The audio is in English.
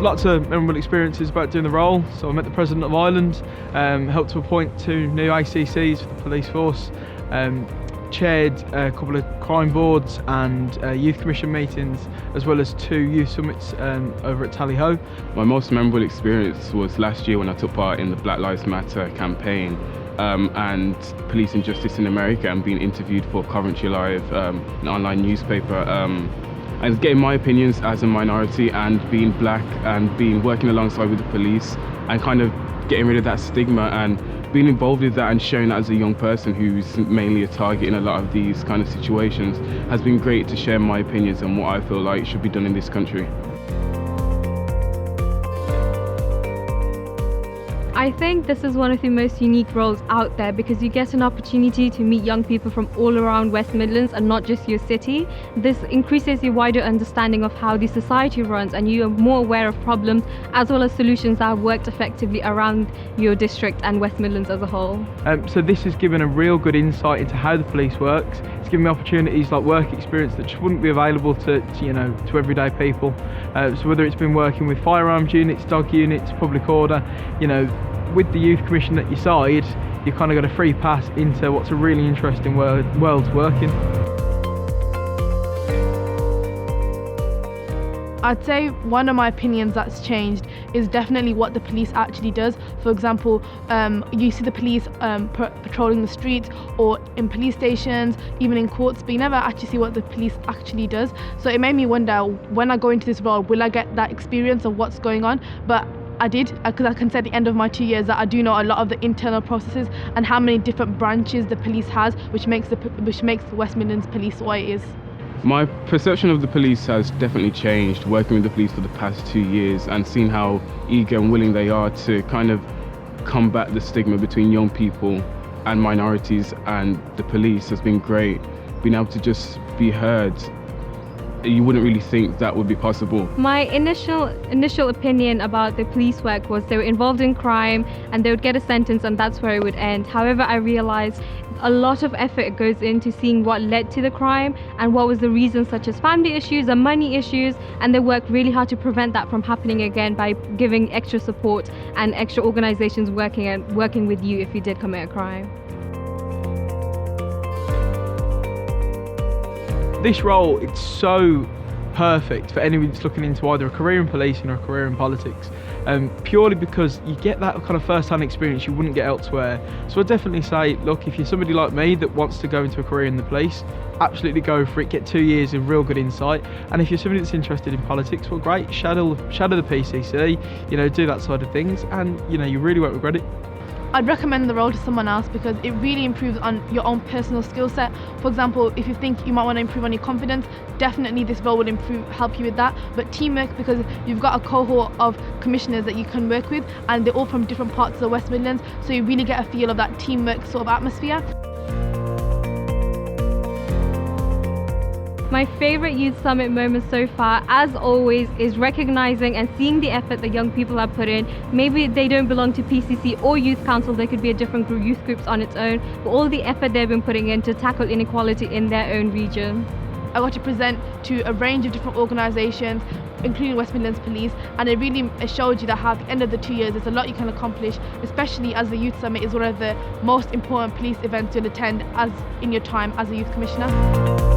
lots of memorable experiences about doing the role. So I met the President of Ireland, helped to appoint 2 new ACCs for the police force, chaired a couple of crime boards and youth commission meetings, as well as 2 youth summits over at Tally Ho. My most memorable experience was last year when I took part in the Black Lives Matter campaign and Police and Justice in America, and being interviewed for Coventry Live, an online newspaper, and getting my opinions as a minority and being black and working alongside with the police and kind of getting rid of that stigma and being involved with that and showing that as a young person who's mainly a target in a lot of these kind of situations has been great to share my opinions on what I feel like should be done in this country. I think this is one of the most unique roles out there because you get an opportunity to meet young people from all around West Midlands and not just your city. This increases your wider understanding of how the society runs, and you are more aware of problems as well as solutions that have worked effectively around your district and West Midlands as a whole. So this has given a real good insight into how the police works. It's given me opportunities like work experience that just wouldn't be available to everyday people. So whether it's been working with firearms units, dog units, public order, with the Youth Commission at your side, you've kind of got a free pass into what's a really interesting world to work in. I'd say one of my opinions that's changed is definitely what the police actually does. For example, you see the police patrolling the streets or in police stations, even in courts, but you never actually see what the police actually does. So it made me wonder, when I go into this role, will I get that experience of what's going on? But I did, because I can say at the end of my 2 years that I do know a lot of the internal processes and how many different branches the police has, which makes the West Midlands Police what it is. My perception of the police has definitely changed working with the police for the past 2 years and seeing how eager and willing they are to kind of combat the stigma between young people and minorities and the police has been great. Being able to just be heard, you wouldn't really think that would be possible. My initial opinion about the police work was they were involved in crime and they would get a sentence and that's where it would end. However, I realized a lot of effort goes into seeing what led to the crime and what was the reasons, such as family issues and money issues, and they work really hard to prevent that from happening again by giving extra support and extra organizations working with you if you did commit a crime. This role, it's so perfect for anyone that's looking into either a career in policing or a career in politics, purely because you get that kind of first-hand experience you wouldn't get elsewhere. So I'd definitely say, look, if you're somebody like me that wants to go into a career in the police, absolutely go for it, get 2 years of real good insight. And if you're somebody that's interested in politics, well great, shadow the PCC, do that side of things, and you really won't regret it. I'd recommend the role to someone else because it really improves on your own personal skill set. For example, if you think you might want to improve on your confidence, definitely this role will help you with that. But teamwork, because you've got a cohort of commissioners that you can work with and they're all from different parts of the West Midlands, so you really get a feel of that teamwork sort of atmosphere. My favourite Youth Summit moment so far, as always, is recognising and seeing the effort that young people have put in. Maybe they don't belong to PCC or Youth Council, they could be a different youth groups on its own, but all the effort they've been putting in to tackle inequality in their own region. I got to present to a range of different organisations, including West Midlands Police, and it really showed you that at the end of the 2 years there's a lot you can accomplish, especially as the Youth Summit is one of the most important police events you'll attend as in your time as a Youth Commissioner.